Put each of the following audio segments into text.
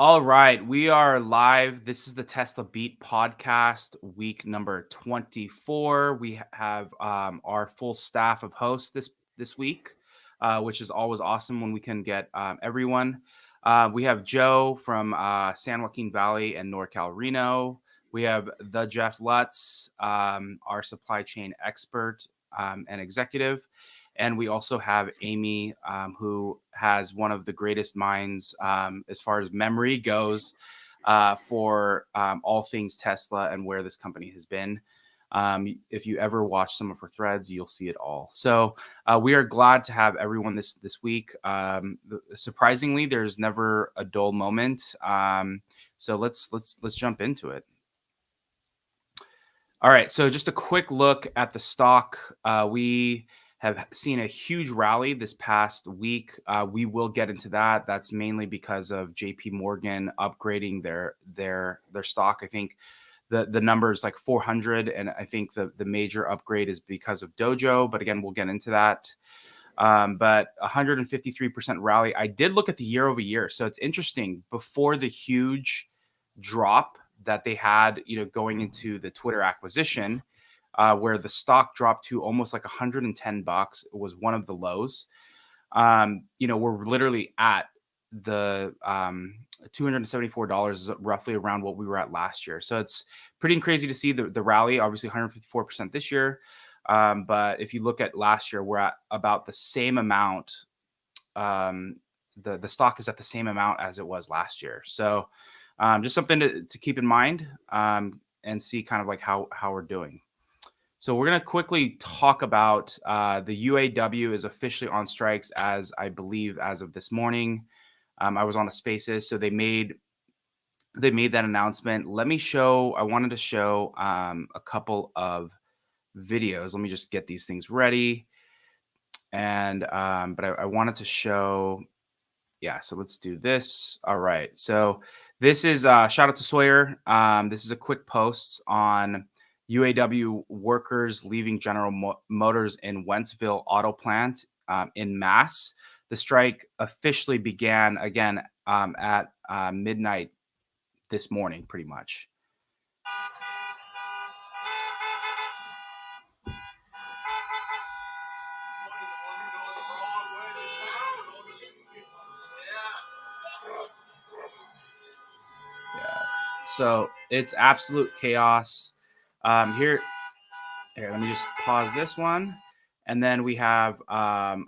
All right, we are live. This is the Tesla Beat podcast, week number 24. We have our full staff of hosts this week, which is always awesome when we can get everyone. We have Joe from San Joaquin Valley and NorCal Reno. We have the Jeff Lutz, our supply chain expert and executive. And we also have Amy, who has one of the greatest minds as far as memory goes for all things Tesla and where this company has been. If you ever watch some of her threads, you'll see it all. So we are glad to have everyone this week. Surprisingly, there's never a dull moment. So let's jump into it. All right. So just a quick look at the stock. We have seen a huge rally this past week. We will get into that. That's mainly because of JP Morgan upgrading their stock. I think the number is like 400, and I think the major upgrade is because of Dojo. But again, we'll get into that. But 153% rally. I did look at the year over year, so it's interesting. Before the huge drop that they had, going into the Twitter acquisition, where the stock dropped to almost like $110. It was one of the lows. We're literally at the $274 is roughly around what we were at last year. So it's pretty crazy to see the rally, obviously 154% this year. But if you look at last year, we're at about the same amount. The stock is at the same amount as it was last year. So just something to keep in mind and see kind of like how we're doing. So we're going to quickly talk about the UAW is officially on strikes as of this morning. I was on a Spaces, so they made that announcement. I wanted to show a couple of videos. Let me just get these things ready. And but I wanted to show, so let's do this. All right. So this is shout out to Sawyer. This is a quick post on UAW workers leaving General Motors in Wentzville auto plant in mass. The strike officially began again at midnight this morning, pretty much. Yeah. So it's absolute chaos. Here, let me just pause this one. And then we have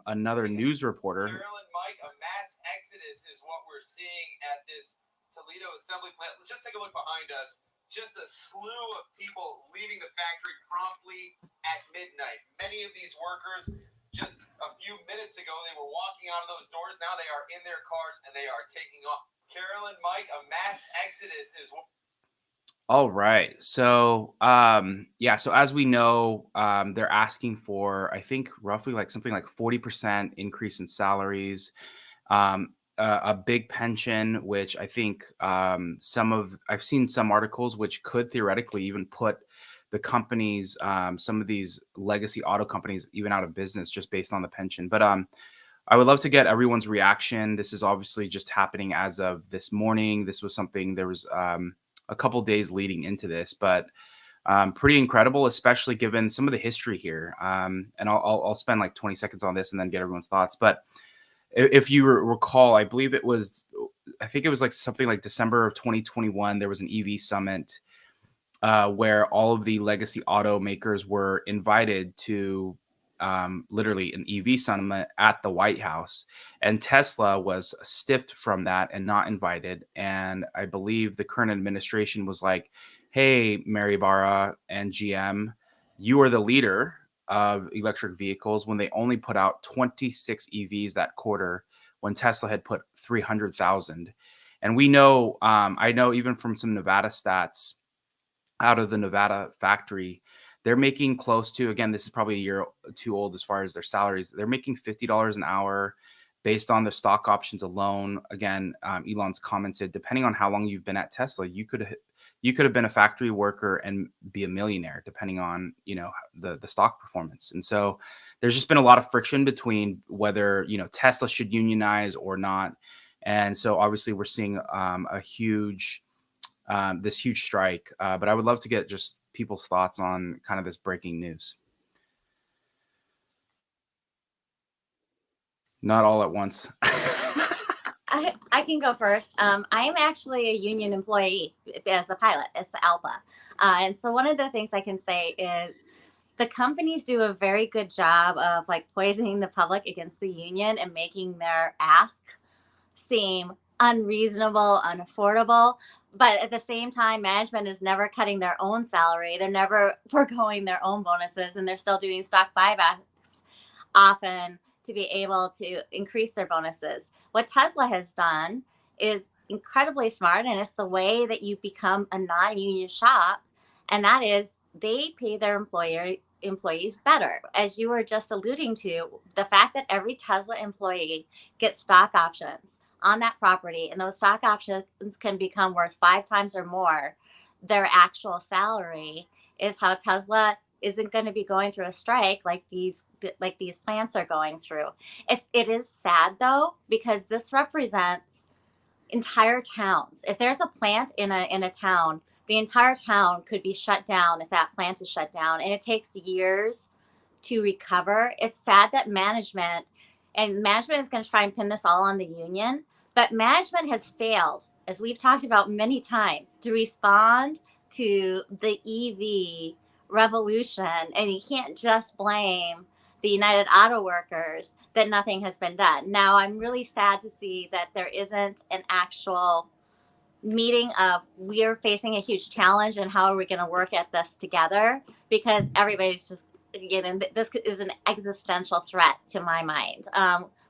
another news reporter. Carolyn, Mike, a mass exodus is what we're seeing at this Toledo assembly plant. Just take a look behind us. Just a slew of people leaving the factory promptly at midnight. Many of these workers, just a few minutes ago, they were walking out of those doors. Now they are in their cars and they are taking off. Carolyn, Mike, a mass exodus is what... All right. So, so as we know, they're asking for, I think, roughly like something like 40% increase in salaries, a big pension, which I think I've seen some articles which could theoretically even put the companies, some of these legacy auto companies, even out of business just based on the pension. But I would love to get everyone's reaction. This is obviously just happening as of this morning. This was something there was a couple days leading into this, but pretty incredible, especially given some of the history here. And I'll spend like 20 seconds on this and then get everyone's thoughts. But if you recall, I think it was like something like December of 2021, there was an EV summit where all of the legacy automakers were invited to literally an EV summit at the White House, and Tesla was stiffed from that and not invited. And I believe the current administration was like, hey, Mary Barra and GM, you are the leader of electric vehicles, when they only put out 26 EVs that quarter when Tesla had put 300,000. And we know, I know even from some Nevada stats out of the Nevada factory, they're making close to, again, this is probably a year too old as far as their salaries. They're making $50 an hour based on the stock options alone. Again, Elon's commented, depending on how long you've been at Tesla, you could have been a factory worker and be a millionaire, depending on, the stock performance. And so there's just been a lot of friction between whether, Tesla should unionize or not. And so obviously we're seeing this huge strike. But I would love to get just people's thoughts on kind of this breaking news. Not all at once. I can go first. I'm actually a union employee as a pilot. It's ALPA. And so one of the things I can say is the companies do a very good job of like poisoning the public against the union and making their ask seem unreasonable, unaffordable. But at the same time, management is never cutting their own salary. They're never foregoing their own bonuses, and they're still doing stock buybacks often to be able to increase their bonuses. What Tesla has done is incredibly smart, and it's the way that you become a non-union shop, and that is they pay their employees better. As you were just alluding to, the fact that every Tesla employee gets stock options on that property, and those stock options can become worth 5 times or more their actual salary, is how Tesla isn't going to be going through a strike like these plants are going through. It is sad though, because this represents entire towns. If there's a plant in a town, the entire town could be shut down if that plant is shut down, and it takes years to recover. It's sad that management is going to try and pin this all on the union, but management has failed, as we've talked about many times, to respond to the EV revolution. And you can't just blame the United Auto Workers that nothing has been done. Now, I'm really sad to see that there isn't an actual meeting of we're facing a huge challenge and how are we going to work at this together, because everybody's just, this is an existential threat to my mind.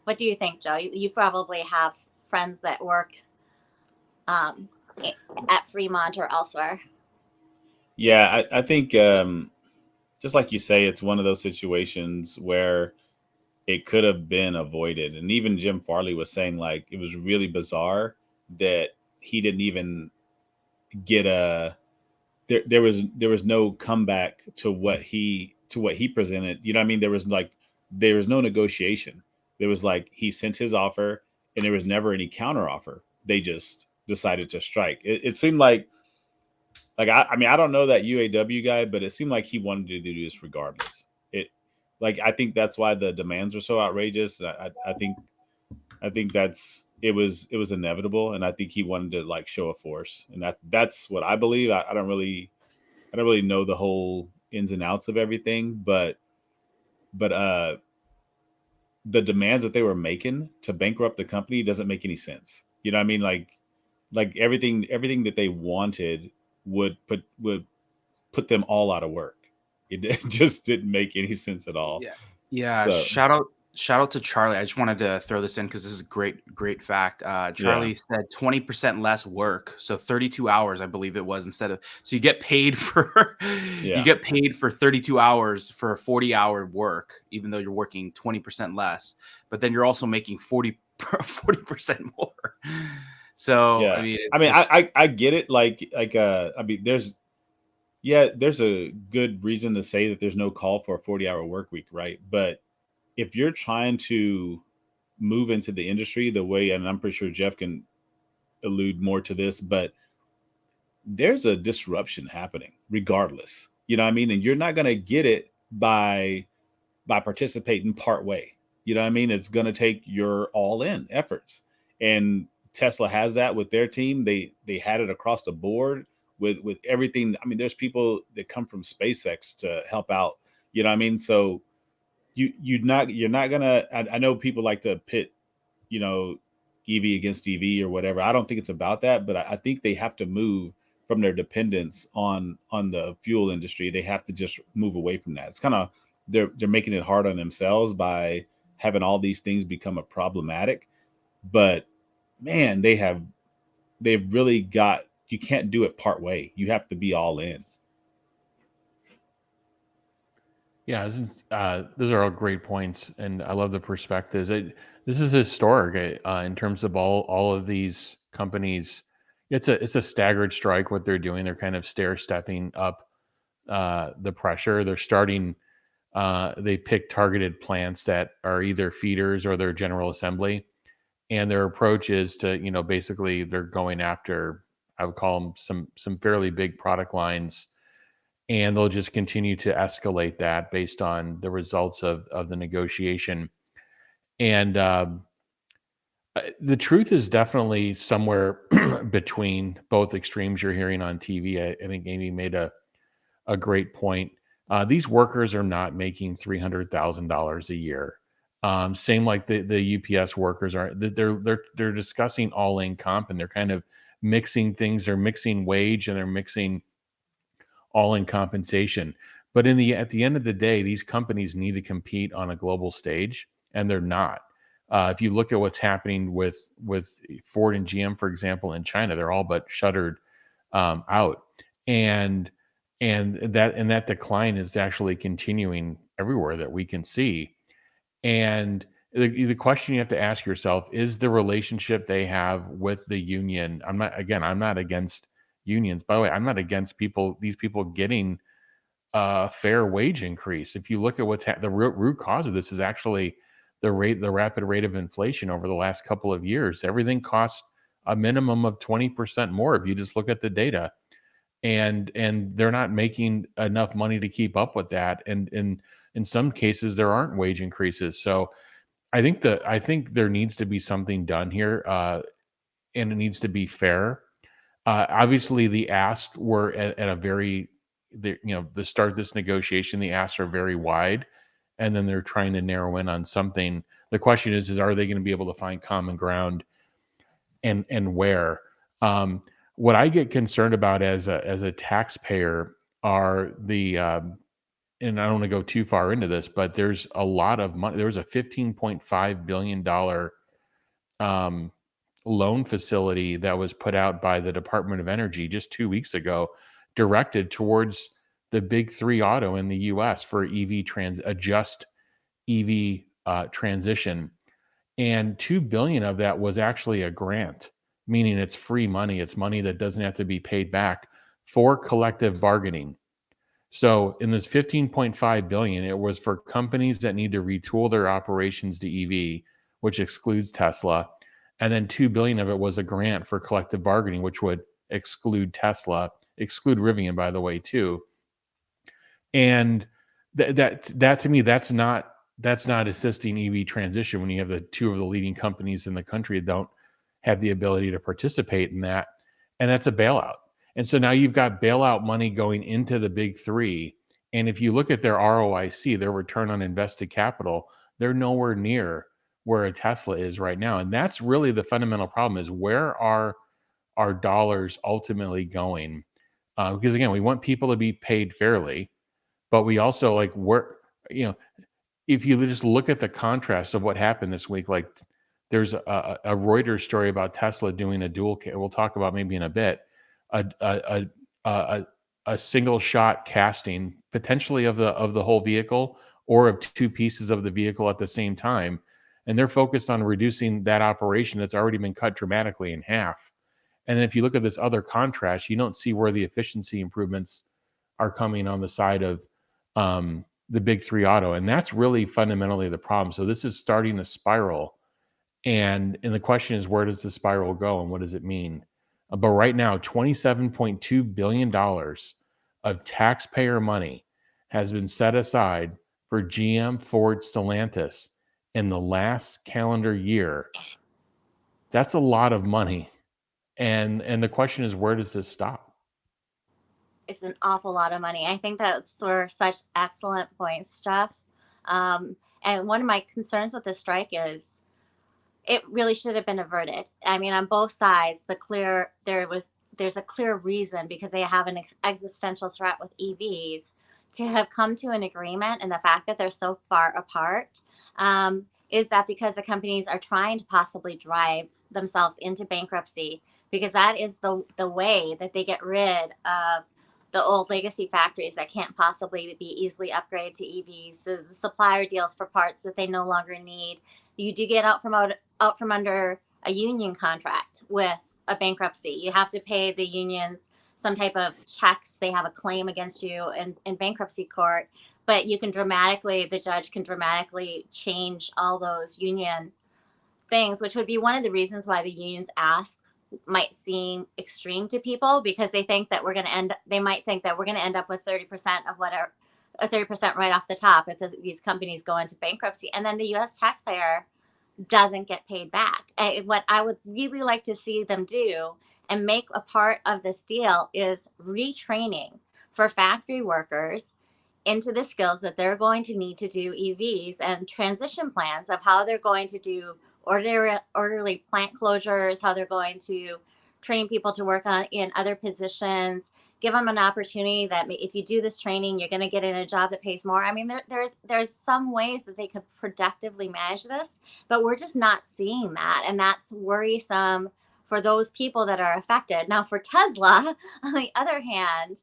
What do you think, Joe? You probably have friends that work at Fremont or elsewhere. Yeah, I think just like you say, it's one of those situations where it could have been avoided. And even Jim Farley was saying, like, it was really bizarre that he didn't even get there was no comeback to what he presented. You know what I mean? There was no negotiation. There was like, he sent his offer and there was never any counter offer. They just decided to strike. It seemed like I mean, I don't know that UAW guy, but it seemed like he wanted to do this regardless. I think that's why the demands were so outrageous. I think it was inevitable, and I think he wanted to like show a force, and that's what I believe. I don't really know the whole ins and outs of everything, but the demands that they were making to bankrupt the company doesn't make any sense. You know what I mean? Like everything that they wanted would put them all out of work. It just didn't make any sense at all. Yeah. So, Shout out to Charlie. I just wanted to throw this in because this is a great fact. Charlie said 20% less work, so 32 hours, I believe it was, so you get paid for you get paid for 32 hours for a 40-hour work, even though you're working 20% less. But then you're also making 40% more. So yeah. I get it. I mean, there's a good reason to say that there's no call for a 40-hour work week, right? But if you're trying to move into the industry the way, and I'm pretty sure Jeff can allude more to this, but there's a disruption happening regardless. You know what I mean? And you're not going to get it by participating part way. You know what I mean? It's going to take your all in efforts. And Tesla has that with their team. They had it across the board with everything. I mean, there's people that come from SpaceX to help out. You know what I mean? So you're not gonna. I know people like to pit, EV against EV or whatever. I don't think it's about that, but I think they have to move from their dependence on the fuel industry. They have to just move away from that. It's kind of they're making it hard on themselves by having all these things become a problematic. But man, they've really got, you can't do it part way. You have to be all in. Yeah, those are all great points, and I love the perspectives. This is historic in terms of all of these companies. It's a staggered strike. What they're doing, they're kind of stair stepping up the pressure. They're starting. They pick targeted plants that are either feeders or their general assembly, and their approach is to, basically they're going after, I would call them some fairly big product lines, and they'll just continue to escalate that based on the results of the negotiation. And the truth is definitely somewhere between both extremes you're hearing on TV. I think Amy made a great point. These workers are not making $300,000 a year. Same like the UPS workers are. They're discussing all in comp, and they're kind of mixing things. They're mixing wage and they're mixing all in compensation. But at the end of the day, these companies need to compete on a global stage, and they're not. If you look at what's happening with Ford and GM, for example, in China, they're all but shuttered out, and that decline is actually continuing everywhere that we can see. And the question you have to ask yourself is the relationship they have with the union. I'm not against unions. By the way, I'm not against these people getting a fair wage increase. If you look at the root cause of this is actually the rapid rate of inflation over the last couple of years. Everything costs a minimum of 20% more if you just look at the data. And they're not making enough money to keep up with that. And in some cases there aren't wage increases. So I think there needs to be something done here, and it needs to be fair. Obviously, the asks were at a very, the start of this negotiation, the asks are very wide, and then they're trying to narrow in on something. The question is are they going to be able to find common ground, and where? What I get concerned about as a taxpayer are and I don't want to go too far into this, but there's a lot of money. There was a $15.5 billion loan facility that was put out by the Department of Energy just 2 weeks ago, directed towards the big three auto in the US for just EV transition. And 2 billion of that was actually a grant, meaning it's free money. It's money that doesn't have to be paid back for collective bargaining. So in this 15.5 billion, it was for companies that need to retool their operations to EV, which excludes Tesla. And then 2 billion of it was a grant for collective bargaining, which would exclude Tesla, exclude Rivian, by the way, too. And that to me, that's not assisting EV transition when you have the two of the leading companies in the country that don't have the ability to participate in that. And that's a bailout. And so now you've got bailout money going into the big three. And if you look at their ROIC, their return on invested capital, they're nowhere near where a Tesla is right now. And that's really the fundamental problem, is where are our dollars ultimately going? Because again, we want people to be paid fairly, but we also if you just look at the contrast of what happened this week, like there's a Reuters story about Tesla doing a dual, we'll talk about maybe in a bit, a single shot casting potentially of the whole vehicle, or of two pieces of the vehicle at the same time. And they're focused on reducing that operation that's already been cut dramatically in half. And then if you look at this other contrast, you don't see where the efficiency improvements are coming on the side of the big three auto. And that's really fundamentally the problem. So this is starting to spiral. And the question is, where does the spiral go and what does it mean? But right now, $27.2 billion of taxpayer money has been set aside for GM, Ford, Stellantis in the last calendar year. That's a lot of money. And the question is, where does this stop? It's an awful lot of money. I think those were such excellent points, Jeff. And one of my concerns with the strike is it really should have been averted. I mean, on both sides, there's a clear reason, because they have an existential threat with EVs, to have come to an agreement. And the fact that they're so far apart is that because the companies are trying to possibly drive themselves into bankruptcy, because that is the way that they get rid of the old legacy factories that can't possibly be easily upgraded to EVs, so the supplier deals for parts that they no longer need. You do get out from under a union contract with a bankruptcy. You have to pay the unions some type of checks. They have a claim against you in bankruptcy court, but the judge can dramatically change all those union things, which would be one of the reasons why the unions ask might seem extreme to people, because they think that they might think that we're going to end up with 30% of whatever, 30% right off the top if these companies go into bankruptcy, and then the U.S. taxpayer doesn't get paid back. What I would really like to see them do and make a part of this deal is retraining for factory workers into the skills that they're going to need to do EVs, and transition plans of how they're going to do orderly plant closures, how they're going to train people to work in other positions, give them an opportunity that if you do this training, you're going to get in a job that pays more. I mean, there's some ways that they could productively manage this, but we're just not seeing that. And that's worrisome for those people that are affected. Now, for Tesla, on the other hand,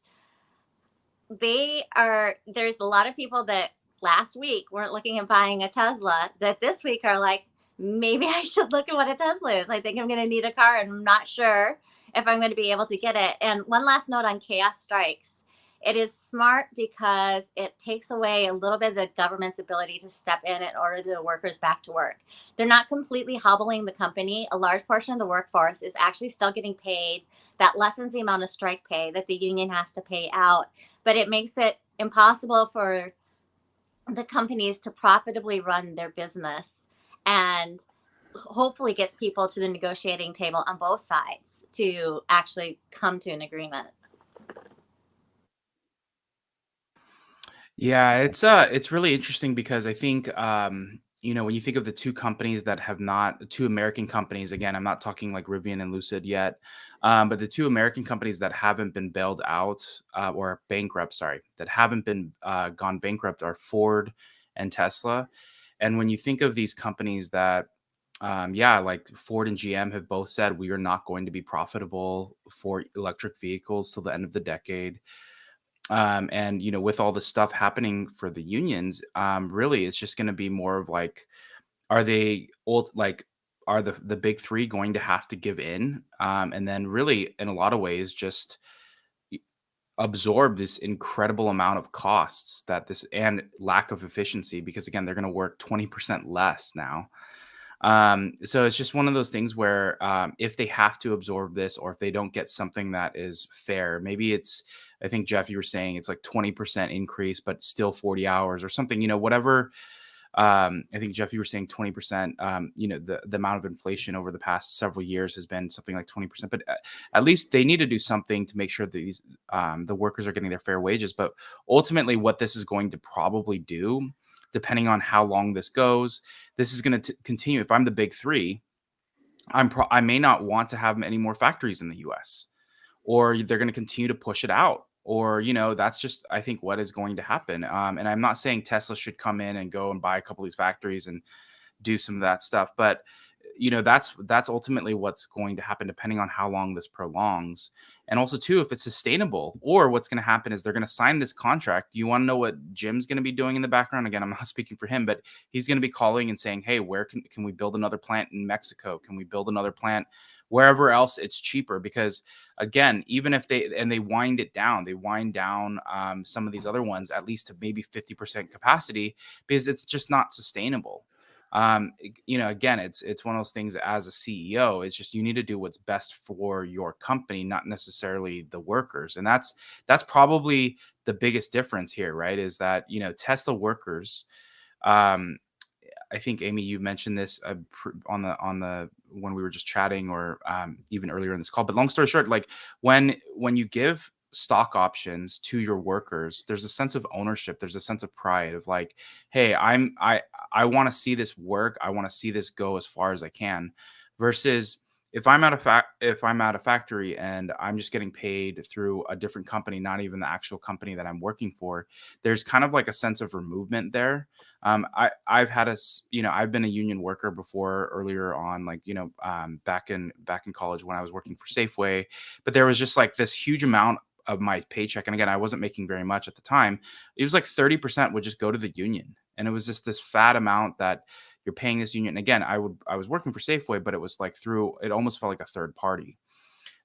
there's a lot of people that last week weren't looking at buying a Tesla that this week are like, maybe I should look at what a Tesla is. I think I'm going to need a car and I'm not sure if I'm going to be able to get it. And one last note on chaos strikes. It is smart because it takes away a little bit of the government's ability to step in and order the workers back to work. They're not completely hobbling the company. A large portion of the workforce is actually still getting paid. That lessens the amount of strike pay that the union has to pay out, but it makes it impossible for the companies to profitably run their business, and hopefully gets people to the negotiating table on both sides to actually come to an agreement. Yeah, it's really interesting because I think when you think of the two companies that have not, two American companies, again, I'm not talking like Rivian and Lucid yet, but the two American companies that haven't been bailed out or bankrupt, sorry, that haven't been gone bankrupt are Ford and Tesla. And when you think of these companies that, like Ford and GM have both said we are not going to be profitable for electric vehicles till the end of the decade. And with all the stuff happening for the unions, really it's just going to be more of like, are they old, like, are the big three going to have to give in, and then really in a lot of ways just absorb this incredible amount of costs that this and lack of efficiency, because again they're going to work 20% less now. So it's just one of those things where if they have to absorb this, or if they don't get something that is fair, maybe it's, I think Jeff, you were saying it's like 20% increase, but still 40 hours or something, whatever. I think Jeff, you were saying 20%, the amount of inflation over the past several years has been something like 20%, but at least they need to do something to make sure that these, the workers are getting their fair wages. But ultimately what this is going to probably do, depending on how long this goes, this is going to continue. If I'm the big three, I may not want to have any more factories in the US, or they're going to continue to push it out, or that's just, I think, what is going to happen. And I'm not saying Tesla should come in and go and buy a couple of these factories and do some of that stuff, but that's ultimately what's going to happen, depending on how long this prolongs, and also too if it's sustainable. Or what's going to happen is they're going to sign this contract. You want to know what Jim's going to be doing in the background? Again, I'm not speaking for him, but he's going to be calling and saying, hey, where can we build another plant in Mexico? Can we build another plant wherever else it's cheaper? Because again, even if they wind down some of these other ones at least to maybe 50% capacity, because it's just not sustainable. Again, it's one of those things. As a CEO, it's just, you need to do what's best for your company, not necessarily the workers. And that's probably the biggest difference here, right? Is that Tesla workers, I think, Amy, you mentioned this on the when we were just chatting, or even earlier in this call. But long story short, like when you give stock options to your workers, there's a sense of ownership. There's a sense of pride of like, hey, I want to see this work. I want to see this go as far as I can. Versus if I'm at a factory and I'm just getting paid through a different company, not even the actual company that I'm working for, there's kind of like a sense of removement there. I've been a union worker before, earlier on, like, back in college when I was working for Safeway, but there was just like this huge amount of my paycheck. And again, I wasn't making very much at the time. It was like 30% would just go to the union. And it was just this fat amount that you're paying this union. And again, I was working for Safeway, but it was like it almost felt like a third party.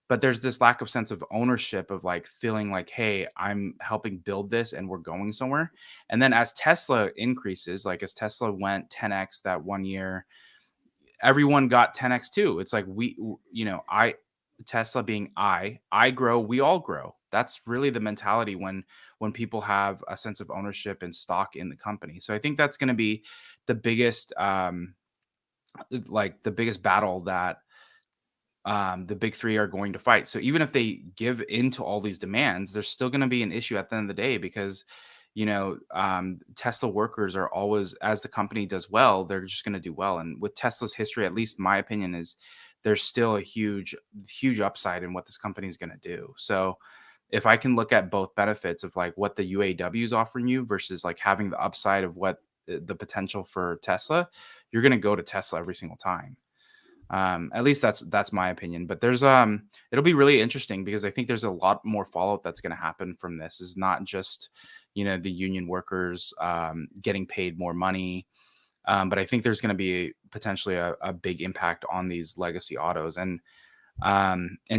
But there's this lack of sense of ownership of like feeling like, hey, I'm helping build this and we're going somewhere. And then as Tesla increases, like as Tesla went 10x that one year, everyone got 10x too. It's like Tesla being I grow, we all grow. That's really the mentality when people have a sense of ownership and stock in the company. So I think that's going to be the biggest the biggest battle that the big three are going to fight. So even if they give into all these demands, there's still going to be an issue at the end of the day, because Tesla workers are always, as the company does well, they're just going to do well. And with Tesla's history, at least my opinion is, there's still a huge upside in what this company is going to do. So if I can look at both benefits of like what the UAW is offering you versus like having the upside of what the potential for Tesla, you're going to go to Tesla every single time. At least that's my opinion. But there's it'll be really interesting, because I think there's a lot more fallout that's going to happen from this. Is not just the union workers getting paid more money, but I think there's going to be potentially a big impact on these legacy autos. And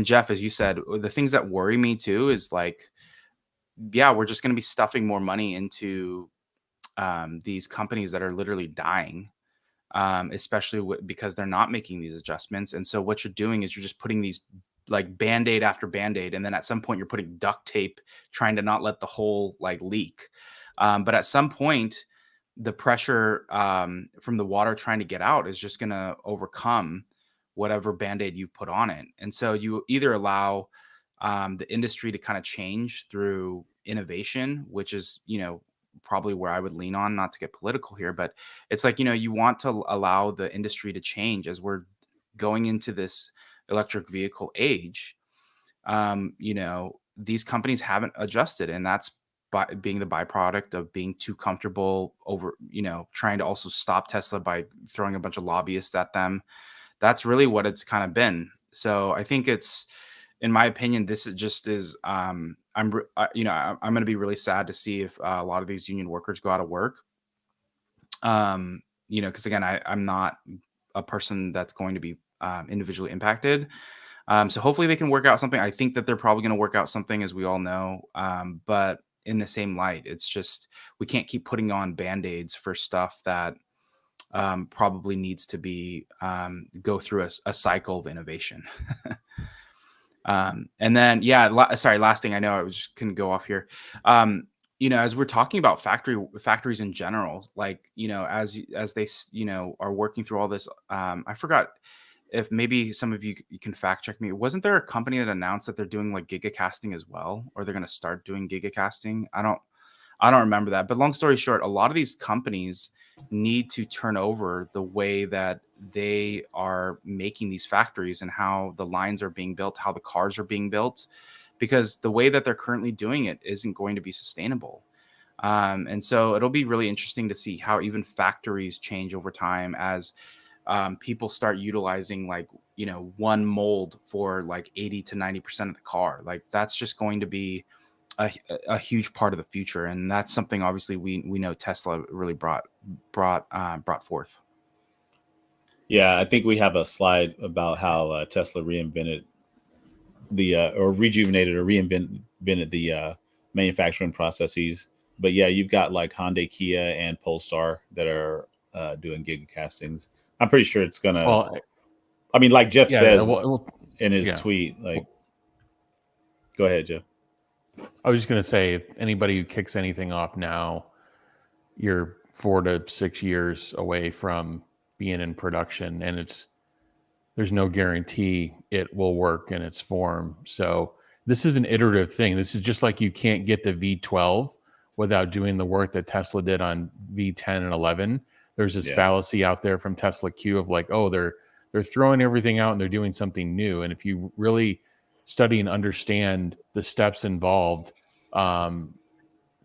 Jeff, as you said, the things that worry me too is like, yeah, we're just going to be stuffing more money into these companies that are literally dying. Especially because they're not making these adjustments. And so what you're doing is you're just putting these like Band-Aid after Band-Aid. And then at some point you're putting duct tape, trying to not let the hole like leak. But at some point, the pressure from the water trying to get out is just going to overcome whatever Band-Aid you put on it. And so you either allow the industry to kind of change through innovation, which is, probably where I would lean on, not to get political here, but it's like, you want to allow the industry to change as we're going into this electric vehicle age. These companies haven't adjusted, and that's being the byproduct of being too comfortable over, trying to also stop Tesla by throwing a bunch of lobbyists at them. That's really what it's kind of been. So I think it's, in my opinion, this is I'm going to be really sad to see if a lot of these union workers go out of work. Because again, I'm not a person that's going to be individually impacted. So hopefully they can work out something. I think that they're probably going to work out something, as we all know. But in the same light, it's just, we can't keep putting on Band-Aids for stuff that probably needs to be go through a cycle of innovation. And then, last thing, I know I was just going to go off here. As we're talking about factories in general, like, as they, are working through all this, I forgot if maybe some of you can fact check me. Wasn't there a company that announced that they're doing like Giga casting as well, or they're going to start doing Giga casting? I don't remember that, but long story short, a lot of these companies need to turn over the way that they are making these factories and how the lines are being built, how the cars are being built, because the way that they're currently doing it isn't going to be sustainable. And so it'll be really interesting to see how even factories change over time as people start utilizing like, one mold for like 80 to 90% of the car. Like that's just going to be a huge part of the future. And that's something obviously we know Tesla really brought forth. Yeah, I think we have a slide about how Tesla reinvented or reinvented the manufacturing processes. But yeah, you've got like Hyundai, Kia, and Polestar that are doing Giga castings. I'm pretty sure it's gonna. Well, I mean, like Jeff says in his yeah. tweet, like, go ahead, Jeff. I was just going to say, if anybody who kicks anything off now, you're 4 to 6 years away from being in production, and there's no guarantee it will work in its form. So this is an iterative thing. This is just like you can't get the V12 without doing the work that Tesla did on V10 and 11. There's this fallacy out there from Tesla Q of like, oh, they're throwing everything out and they're doing something new. And if you really study and understand the steps involved,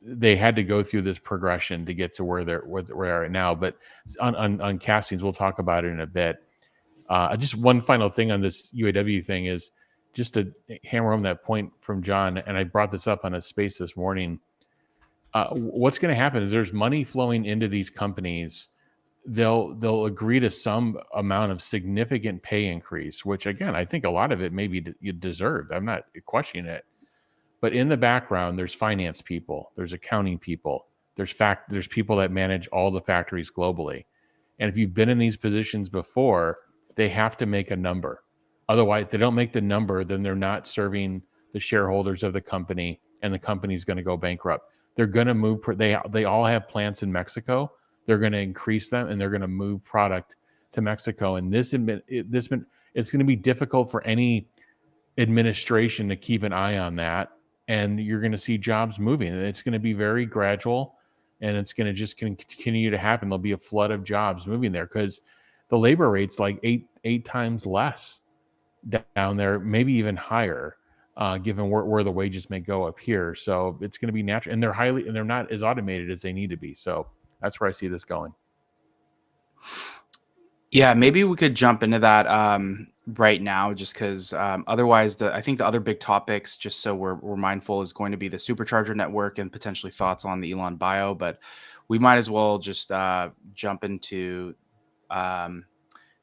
they had to go through this progression to get to where they're at now. But on castings, we'll talk about it in a bit. Just one final thing on this UAW thing is just to hammer home that point from John, and I brought this up on a space this morning. What's going to happen is there's money flowing into these companies. They'll agree to some amount of significant pay increase, which again, I think a lot of it may be deserved. I'm not questioning it. But in the background, there's finance people, there's accounting people, there's people that manage all the factories globally. And if you've been in these positions before, they have to make a number. Otherwise, if they don't make the number, then they're not serving the shareholders of the company, and the company's going to go bankrupt. They're going to move. They all have plants in Mexico. They're going to increase them, and they're going to move product to Mexico. And it's going to be difficult for any administration to keep an eye on that. And you're going to see jobs moving. And it's going to be very gradual, and it's going to just continue to happen. There'll be a flood of jobs moving there because the labor rate's like eight times less down there, maybe even higher, given where the wages may go up here. So it's going to be natural, and they're not as automated as they need to be. So that's where I see this going. Yeah, maybe we could jump into that right now, just because otherwise, I think the other big topics, just so we're mindful, is going to be the Supercharger network and potentially thoughts on the Elon bio. But we might as well just jump into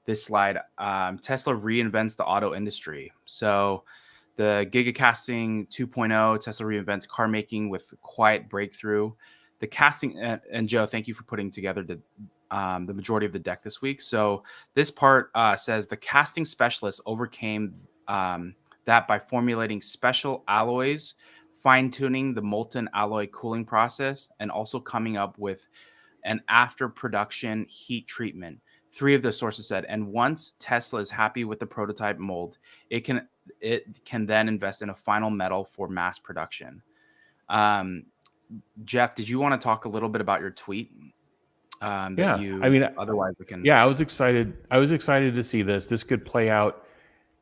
this slide. Tesla reinvents the auto industry. So the Giga casting 2.0, Tesla reinvents car making with quiet breakthrough. The casting, and Joe, thank you for putting together the majority of the deck this week. So this part says the casting specialist overcame that by formulating special alloys, fine-tuning the molten alloy cooling process, and also coming up with an after production heat treatment. 3 of the sources said, and once Tesla is happy with the prototype mold, it can then invest in a final metal for mass production. Jeff, did you want to talk a little bit about your tweet? Otherwise we can. Yeah, I was excited. I was excited to see this. This could play out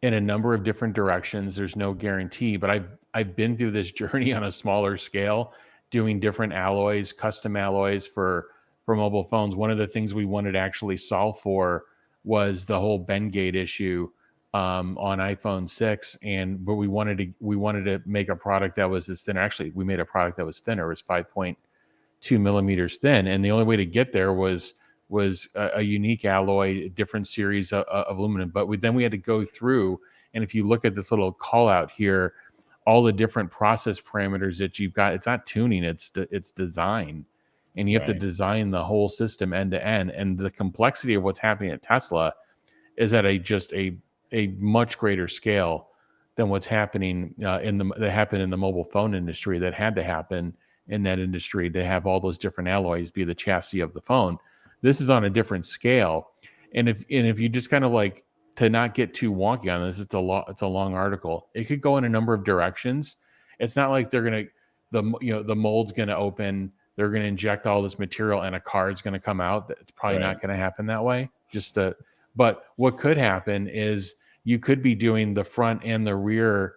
in a number of different directions. There's no guarantee, but I've been through this journey on a smaller scale, doing different alloys, custom alloys for mobile phones. One of the things we wanted to actually solve for was the whole bend gate issue on iPhone 6, but we wanted to make a product that was as thin. Actually, we made a product that was thinner. It was 5.2 millimeters thin, and the only way to get there was a unique alloy, a different series of aluminum. But then we had to go through, and if you look at this little call out here, all the different process parameters that you've got, it's not tuning, it's design, and you have to design the whole system end to end. And the complexity of what's happening at Tesla is at a much greater scale than what's happening that happened in the mobile phone industry, that had to happen in that industry to have all those different alloys be the chassis of the phone. This is on a different scale. And if you just kind of like, to not get too wonky on this, it's a long article. It could go in a number of directions. It's not like the mold's going to open, they're going to inject all this material and a card's going to come out. It's probably not going to happen that way. But what could happen is you could be doing the front and the rear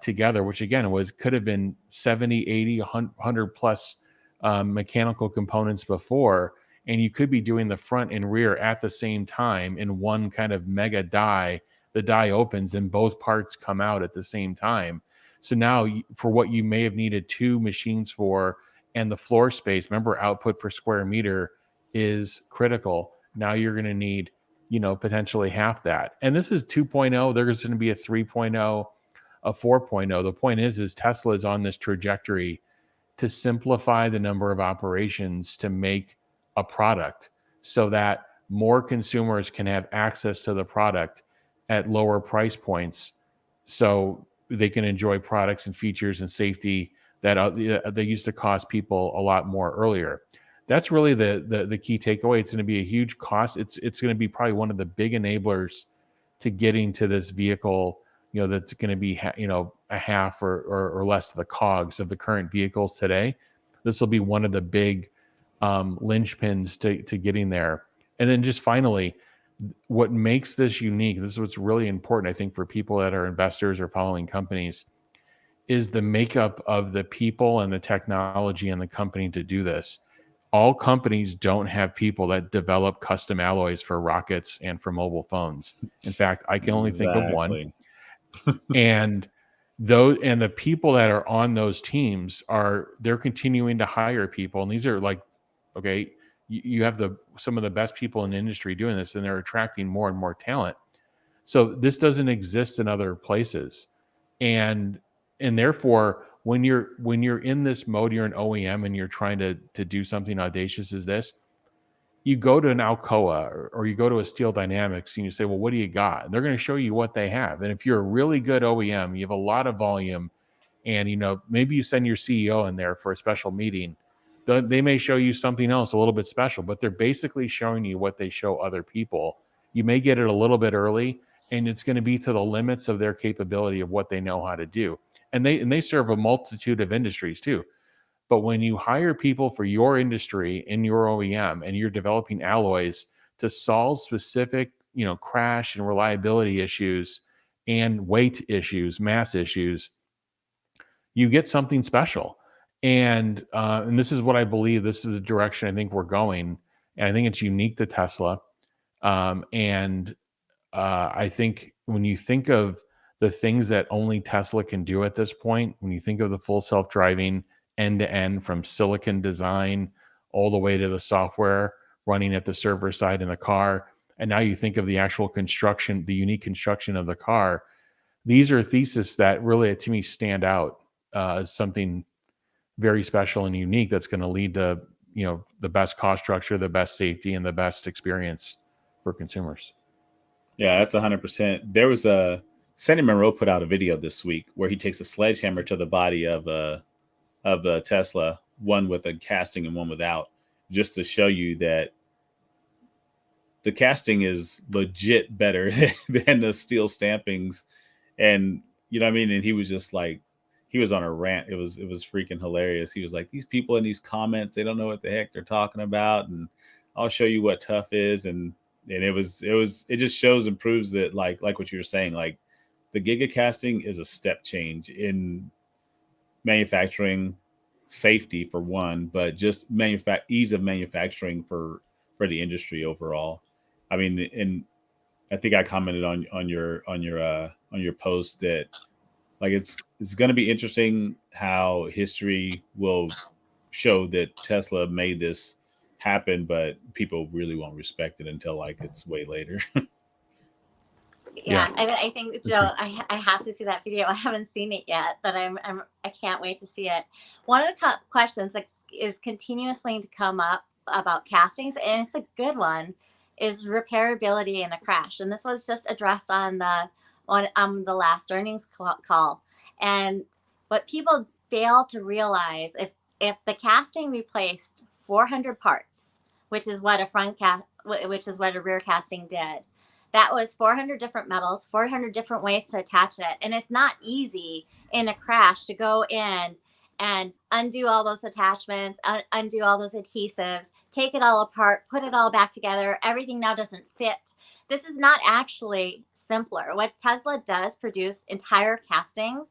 together, which again could have been 70, 80, 100 plus mechanical components before, and you could be doing the front and rear at the same time in one kind of mega die. The die opens and both parts come out at the same time. So now, for what you may have needed 2 machines for, and the floor space, remember, output per square meter is critical. Now you're going to need, potentially half that. And this is 2.0. There's going to be a 3.0. A 4.0. The point is Tesla is on this trajectory to simplify the number of operations to make a product so that more consumers can have access to the product at lower price points, so they can enjoy products and features and safety that they used to cost people a lot more earlier. That's really the key takeaway. It's going to be a huge cost. It's going to be probably one of the big enablers to getting to this vehicle, that's going to be, a half or less of the cogs of the current vehicles today. This will be one of the big linchpins to getting there. And then just finally, what makes this unique, this is what's really important, I think, for people that are investors or following companies, is the makeup of the people and the technology and the company to do this. All companies don't have people that develop custom alloys for rockets and for mobile phones. In fact, I can only think of one. And the people that are on those teams they're continuing to hire people. And these are like, okay, you have some of the best people in the industry doing this, and they're attracting more and more talent. So this doesn't exist in other places. And therefore, when you're in this mode, you're an OEM and you're trying to do something audacious as this, you go to an Alcoa or you go to a Steel Dynamics and you say, well, what do you got? And they're going to show you what they have. And if you're a really good OEM, you have a lot of volume, and maybe you send your CEO in there for a special meeting, they may show you something else a little bit special, but they're basically showing you what they show other people. You may get it a little bit early, and it's going to be to the limits of their capability of what they know how to do. And they serve a multitude of industries too. But when you hire people for your industry in your OEM and you're developing alloys to solve specific, crash and reliability issues and weight issues, mass issues, you get something special. And this is what I believe. This is the direction I think we're going, and I think it's unique to Tesla. And I think when you think of the things that only Tesla can do at this point, when you think of the full self-driving end to end from silicon design all the way to the software running at the server side in the car, and now you think of the actual construction, the unique construction of the car, these are theses that really, to me, stand out as something very special and unique that's going to lead to, the best cost structure, the best safety, and the best experience for consumers. Yeah, that's 100%. There was Sandy Monroe put out a video this week where he takes a sledgehammer to the body of a Tesla, one with a casting and one without, just to show you that the casting is legit better than the steel stampings. And you know what I mean? And he was just like, he was on a rant. It was freaking hilarious. He was like, these people in these comments, they don't know what the heck they're talking about, and I'll show you what tough is. And it just shows and proves that like what you were saying, like the Giga casting is a step change in manufacturing safety for one, but just ease of manufacturing for the industry overall. I mean, and I think I commented on your post that like it's going to be interesting how history will show that Tesla made this happen, but people really won't respect it until like it's way later. Yeah. I think, Joe, I have to see that video. I haven't seen it yet, but I can't wait to see it. One of the questions that is continuously to come up about castings, and it's a good one, is repairability in a crash. And this was just addressed on the last earnings call. And what people fail to realize, if the casting replaced 400 parts, which is what a rear casting did, that was 400 different metals, 400 different ways to attach it. And it's not easy in a crash to go in and undo all those attachments, undo all those adhesives, take it all apart, put it all back together. Everything now doesn't fit. This is not actually simpler. What Tesla does produce entire castings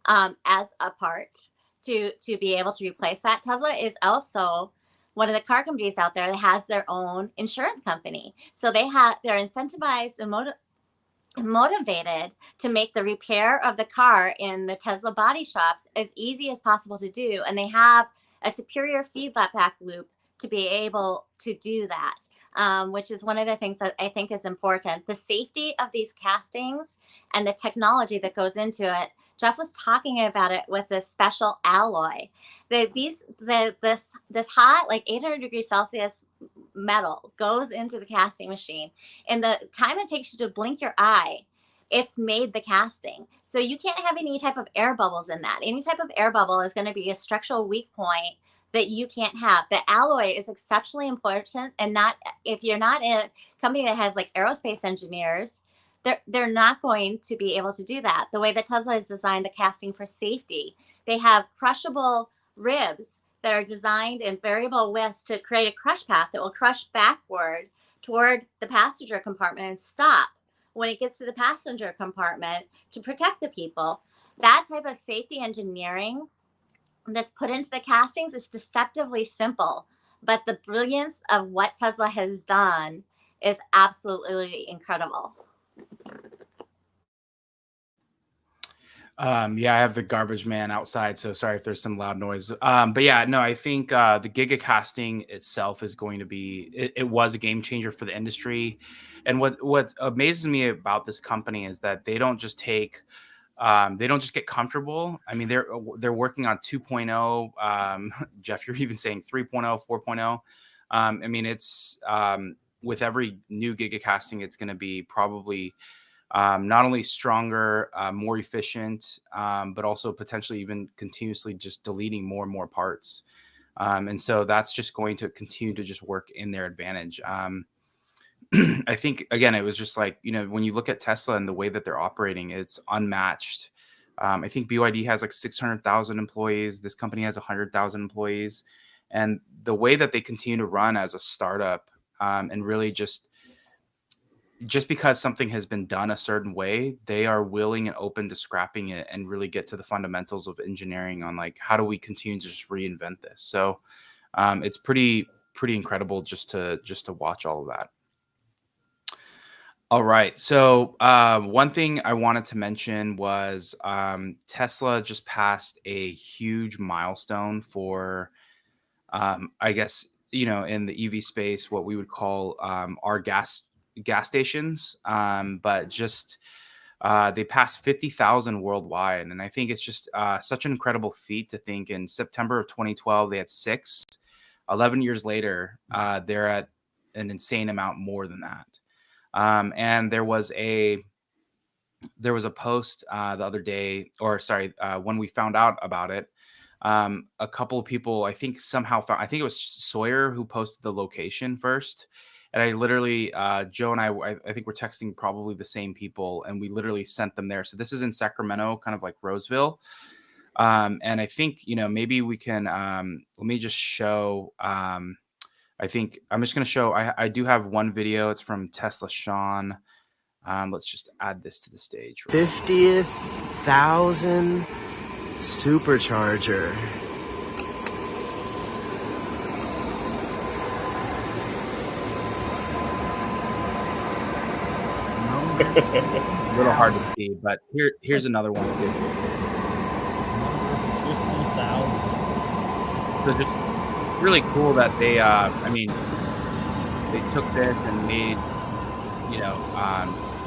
as a part to be able to replace that. Tesla is also one of the car companies out there that has their own insurance company. So they're incentivized and motivated to make the repair of the car in the Tesla body shops as easy as possible to do. And they have a superior feedback loop to be able to do that, which is one of the things that I think is important. The safety of these castings and the technology that goes into it. Jeff was talking about it with this special alloy. This hot, like 800 degrees Celsius metal goes into the casting machine. And the time it takes you to blink your eye, it's made the casting. So you can't have any type of air bubbles in that. Any type of air bubble is going to be a structural weak point that you can't have. The alloy is exceptionally important, and if you're not in a company that has like aerospace engineers, they're not going to be able to do that. The way that Tesla has designed the casting for safety, they have crushable ribs that are designed in variable widths to create a crush path that will crush backward toward the passenger compartment and stop when it gets to the passenger compartment to protect the people. That type of safety engineering that's put into the castings is deceptively simple, but the brilliance of what Tesla has done is absolutely incredible. Yeah, I have the garbage man outside, so sorry if there's some loud noise. But yeah, no, I think the Giga casting itself is going to be, it was a game changer for the industry. And what amazes me about this company is that they don't just get comfortable. I mean, they're working on 2.0. Jeff, you're even saying 3.0, 4.0. I mean, it's with every new gigacasting, it's going to be probably not only stronger, more efficient, but also potentially even continuously just deleting more and more parts. And so that's just going to continue to just work in their advantage. I think, again, it was just like, when you look at Tesla and the way that they're operating, it's unmatched. I think BYD has like 600,000 employees. This company has 100,000 employees. And the way that they continue to run as a startup, and really just because something has been done a certain way, they are willing and open to scrapping it and really get to the fundamentals of engineering on like, how do we continue to just reinvent this? So it's pretty incredible just to watch all of that. All right. So one thing I wanted to mention was Tesla just passed a huge milestone for, I guess, in the EV space, what we would call our gas stations. But just they passed 50,000 worldwide. And I think it's just such an incredible feat to think in September of 2012, they had 6. 11 years later, they're at an insane amount more than that. And there was a post the other day, or sorry, when we found out about it, a couple of people, I think somehow found, I think it was Sawyer who posted the location first. And I literally, Joe and I think we're texting probably the same people, and we literally sent them there. So this is in Sacramento, kind of like Roseville. And I think, maybe we can, let me just show, I think I'm just going to show, I do have one video. It's from Tesla Sean. Let's just add this to the stage. 50,000 Supercharger. A little hard to see, but here's another one. 50,000. So just really cool that they, I mean, they took this and made,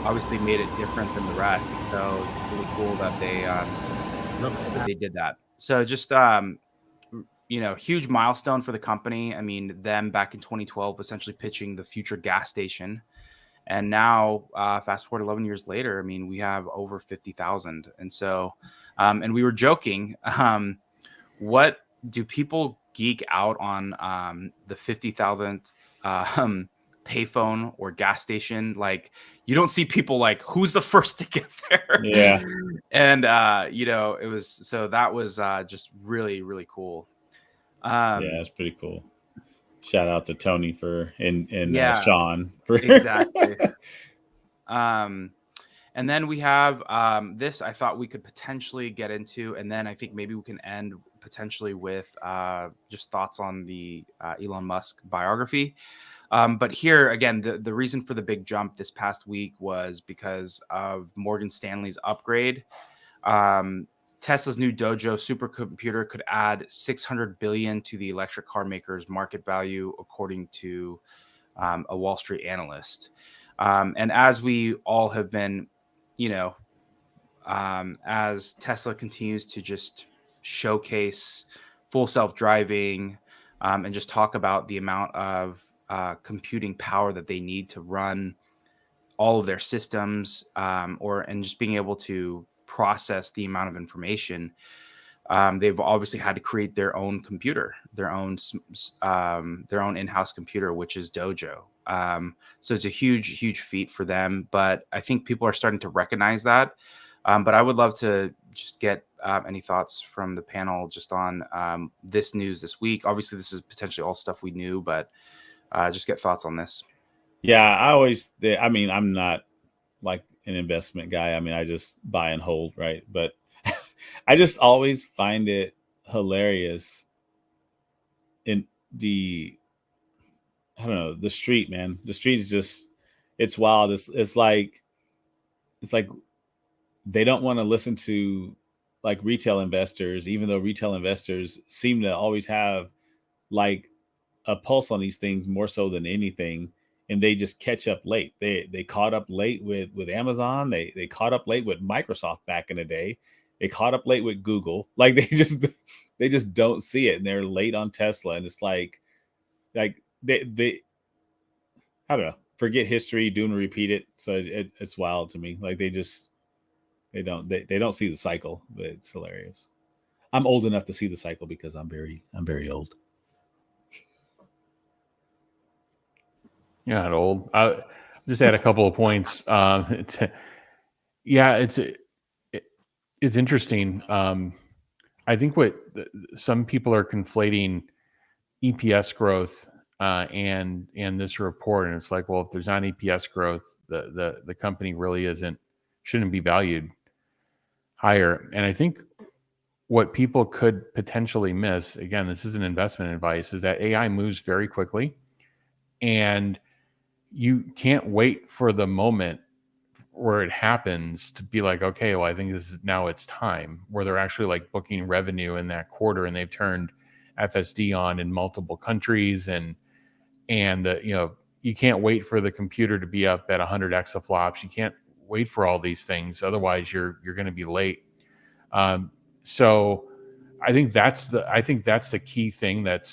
obviously made it different than the rest. So it's really cool that they did that. So just huge milestone for the company. I mean, them back in 2012 essentially pitching the future gas station, and now fast forward 11 years later, I mean, we have over 50,000. And so and we were joking, what do people geek out on the 50,000th payphone or gas station? Like, you don't see people like, who's the first to get there? Yeah. And it was, so that was just really, really cool. Yeah, that's pretty cool. Shout out to Tony and Yeah, Sean for exactly. And then we have this I thought we could potentially get into, and then I think maybe we can end potentially with just thoughts on the Elon Musk biography. But here again, the reason for the big jump this past week was because of Morgan Stanley's upgrade. Tesla's new Dojo supercomputer could add $600 billion to the electric car maker's market value, according to a Wall Street analyst. And as we all have been, as Tesla continues to just showcase full self-driving and just talk about the amount of computing power that they need to run all of their systems, and just being able to process the amount of information, they've obviously had to create their own computer, their own in-house computer, which is Dojo. So it's a huge feat for them, but I think people are starting to recognize that. But I would love to just get any thoughts from the panel just on this news this week. Obviously, this is potentially all stuff we knew, but just get thoughts on this. Yeah, I'm not like an investment guy. I mean, I just buy and hold, right? But I just always find it hilarious in I don't know, the street, man. The street is just, it's wild. It's like they don't want to listen to like retail investors, even though retail investors seem to always have like a pulse on these things more so than anything. And they just catch up late. They caught up late with Amazon. They caught up late with Microsoft back in the day. They caught up late with Google. Like they just don't see it, and they're late on Tesla. And it's like they I don't know, forget history, do and repeat it. So it's wild to me. Like they don't see the cycle, but it's hilarious. I'm old enough to see the cycle because I'm very old. You're not old. I just add a couple of points. Yeah, it's interesting. I think what some people are conflating EPS growth and this report, and it's like, well, if there's not EPS growth, the company really shouldn't be valued higher. And I think what people could potentially miss, again, this is an investment advice, is that AI moves very quickly, and you can't wait for the moment where it happens to be like, okay, well, I think it's time, where they're actually like booking revenue in that quarter, and they've turned FSD on in multiple countries, and you can't wait for the computer to be up at 100 exaflops. You can't wait for all these things, otherwise you're going to be late. So I think that's the key thing, that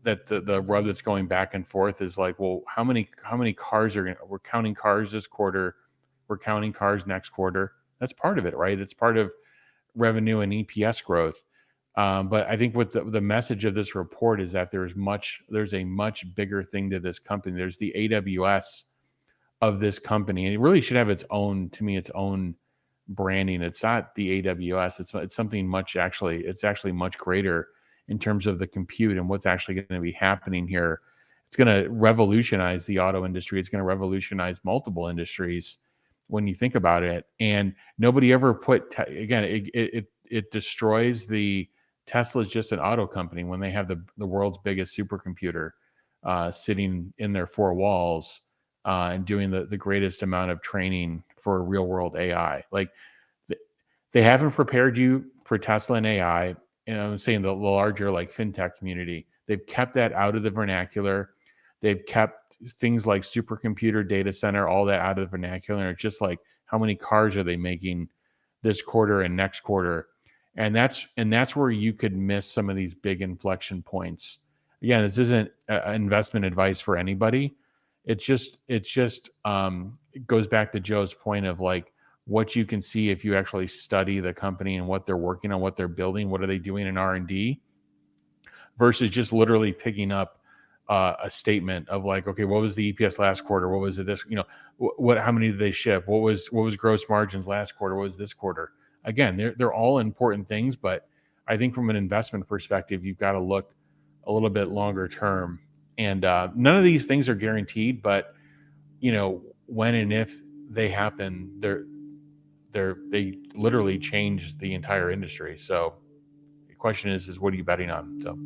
the rub that's going back and forth is like, well, how many cars we're counting cars this quarter, we're counting cars next quarter. That's part of it, right? It's part of revenue and EPS growth. But I think what the message of this report is that there's a much bigger thing to this company. There's the AWS of this company, and it really should have its own branding. It's not the AWS. It's something it's actually much greater in terms of the compute and what's actually going to be happening here. It's going to revolutionize the auto industry. It's going to revolutionize multiple industries when you think about it. And nobody ever it destroys the Tesla's just an auto company when they have the world's biggest supercomputer sitting in their four walls and doing the greatest amount of training for real world AI. Like they haven't prepared you for Tesla and AI. And I'm saying the larger like fintech community, they've kept that out of the vernacular. They've kept things like supercomputer, data center, all that out of the vernacular. And it's just like, how many cars are they making this quarter and next quarter? And that's where you could miss some of these big inflection points. Again, this isn't investment advice for anybody. It goes back to Joe's point of like what you can see if you actually study the company and what they're working on, what they're building, what are they doing in R&D, versus just literally picking up a statement of like, okay, what was the EPS last quarter? What was it this? How many did they ship? What was gross margins last quarter? What was this quarter? Again, they're all important things, but I think from an investment perspective, you've got to look a little bit longer term. And none of these things are guaranteed, but when and if they happen, they literally change the entire industry. So the question is what are you betting on? So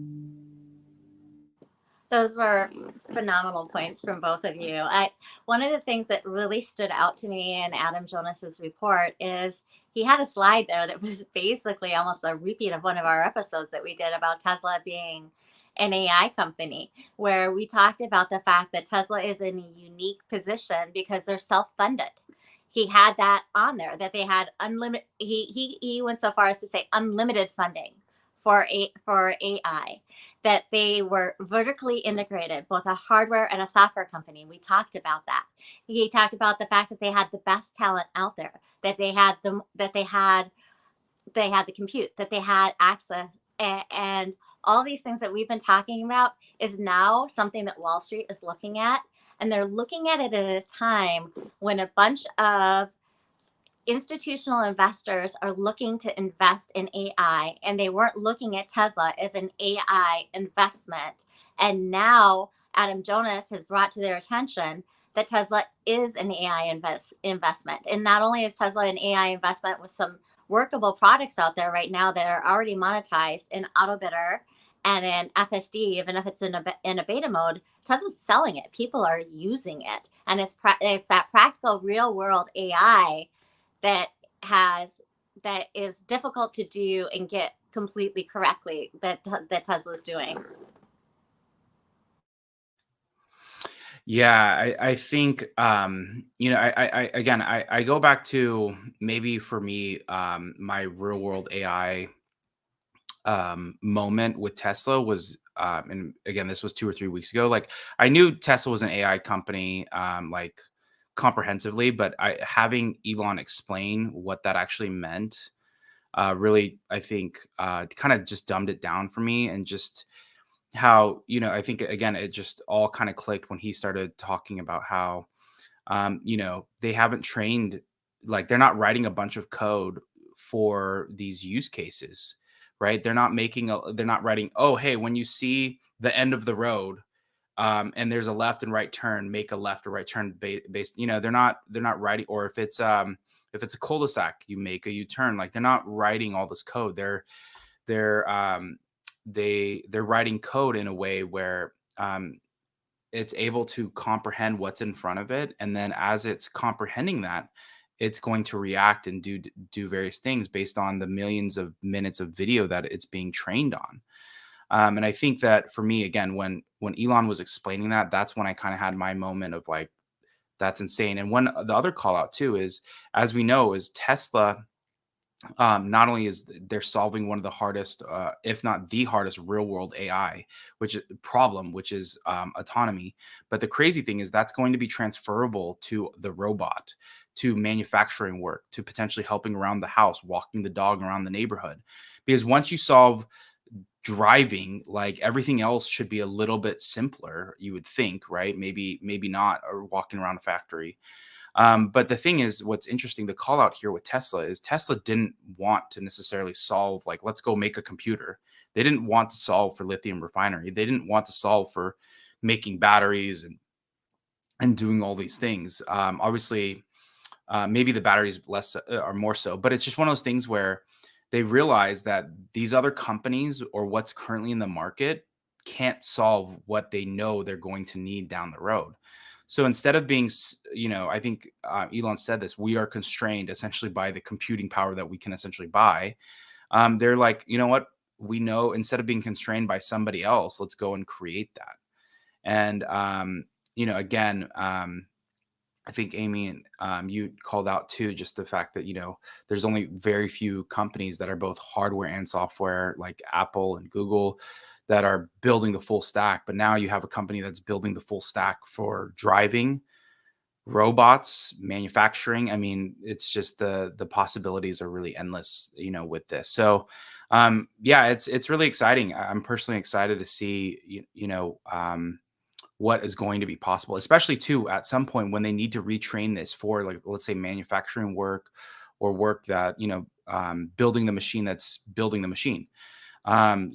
those were phenomenal points from both of you. One of the things that really stood out to me in Adam Jonas's report is he had a slide there that was basically almost a repeat of one of our episodes that we did about Tesla being an AI company, where we talked about the fact that Tesla is in a unique position because they're self-funded. He had that on there, that they had unlimited. He went so far as to say unlimited funding for AI, that they were vertically integrated, both a hardware and a software company. We talked about that. He talked about the fact that they had the best talent out there, that they had the compute, that they had access, and all these things that we've been talking about is now something that Wall Street is looking at. And they're looking at it at a time when a bunch of institutional investors are looking to invest in AI, and they weren't looking at Tesla as an AI investment. And now Adam Jonas has brought to their attention that Tesla is an AI investment. And not only is Tesla an AI investment with some workable products out there right now that are already monetized in AutoBidder and in FSD, even if it's in a beta mode, Tesla's selling it. People are using it. And it's that practical real world AI that is difficult to do and get completely correctly that Tesla's doing. Yeah, I think I go back to maybe for me my real world AI moment with Tesla was and again, this was 2 or 3 weeks ago. Like I knew Tesla was an AI company, like comprehensively, but having Elon explain what that actually meant, really, I think, kind of just dumbed it down for me, and just how, I think again, it just all kind of clicked when he started talking about how, they haven't trained, like they're not writing a bunch of code for these use cases, right? They're not writing, oh, hey, when you see the end of the road, and there's a left and right turn, make a left or right turn based, they're not writing, or if it's a cul-de-sac, you make a U-turn. Like they're not writing all this code. They're they're writing code in a way where it's able to comprehend what's in front of it, and then as it's comprehending that, it's going to react and do various things based on the millions of minutes of video that it's being trained on. And I think that for me, again, when Elon was explaining that, that's when I kind of had my moment of like, that's insane. And one the other call out too is, as we know, is Tesla, not only is they're solving one of the hardest, if not the hardest, real world AI, which is problem, which is autonomy. But the crazy thing is that's going to be transferable to the robot, to manufacturing work, to potentially helping around the house, walking the dog around the neighborhood. Because once you solve driving, like everything else should be a little bit simpler, you would think, right? Maybe not, or walking around a factory. But the thing is, what's interesting, the call out here with Tesla is Tesla didn't want to necessarily solve, like, let's go make a computer. They didn't want to solve for lithium refinery. They didn't want to solve for making batteries and doing all these things. Obviously, maybe the batteries less or more so, but it's just one of those things where they realize that these other companies or what's currently in the market can't solve what they know they're going to need down the road. So instead of being, I think Elon said this, we are constrained essentially by the computing power that we can essentially buy. They're like, you know what? We know, instead of being constrained by somebody else, let's go and create that. And, again, I think Amy and you called out too, just the fact that, there's only very few companies that are both hardware and software, like Apple and Google, that are building the full stack. But now you have a company that's building the full stack for driving, robots, manufacturing. I mean, it's just the possibilities are really endless, with this. So yeah, it's really exciting. I'm personally excited to see, what is going to be possible, especially too at some point when they need to retrain this for, like, let's say manufacturing work, or work that, building the machine that's building the machine,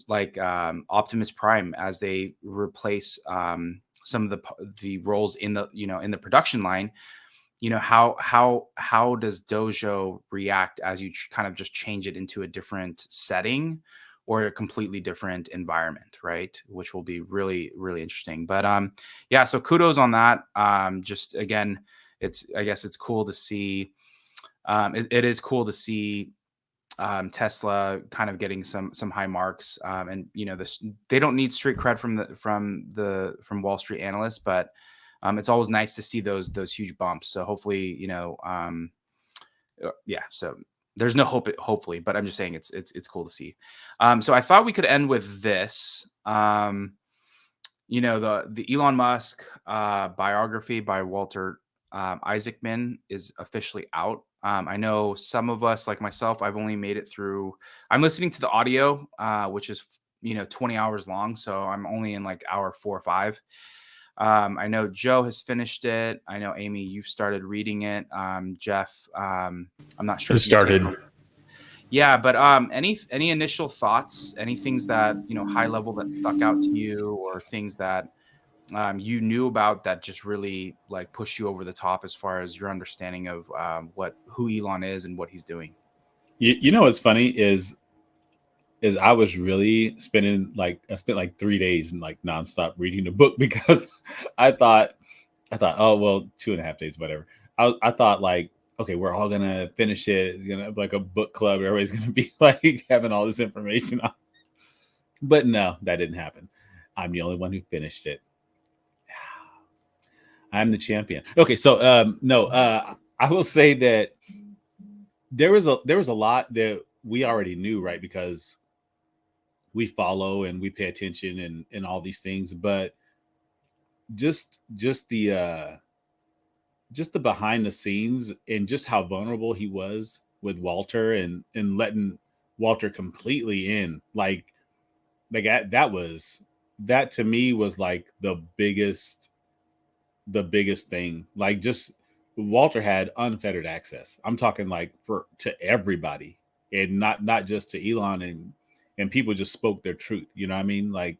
like Optimus Prime, as they replace some of the roles in the, in the production line. How does Dojo react as you kind of just change it into a different setting or a completely different environment, right? Which will be really, really interesting. But yeah, so kudos on that. Just again, I guess it's cool to see. It is cool to see Tesla kind of getting some high marks. And they don't need street cred from Wall Street analysts, but it's always nice to see those huge bumps. So hopefully, yeah. So there's no hope, hopefully, but I'm just saying it's cool to see. So I thought we could end with this. The Elon Musk biography by Walter Isaacman is officially out. I know some of us, like myself, I've only made it through. I'm listening to the audio, which is 20 hours long, so I'm only in like hour 4 or 5. I know Joe has finished it. I know Amy, you've started reading it. Jeff, I'm not sure. It started. Yeah, but any initial thoughts? Any things that high level that stuck out to you, or things that you knew about that just really like push you over the top as far as your understanding of who Elon is and what he's doing? What's funny is I was really I spent like 3 days and like nonstop reading the book, because I thought, oh, well, 2.5 days, whatever. I thought like, okay, we're all gonna finish it. It's gonna have like a book club. Everybody's gonna be like having all this information on. But no, that didn't happen. I'm the only one who finished it. I'm the champion. Okay, so no, I will say that there was a lot that we already knew, right? Because we follow and we pay attention and all these things, but just the just the behind the scenes and just how vulnerable he was with Walter and letting Walter completely in, like that to me was like the biggest thing. Like, just Walter had unfettered access. I'm talking like to everybody, and not just to Elon, and people just spoke their truth. You know what I mean? Like,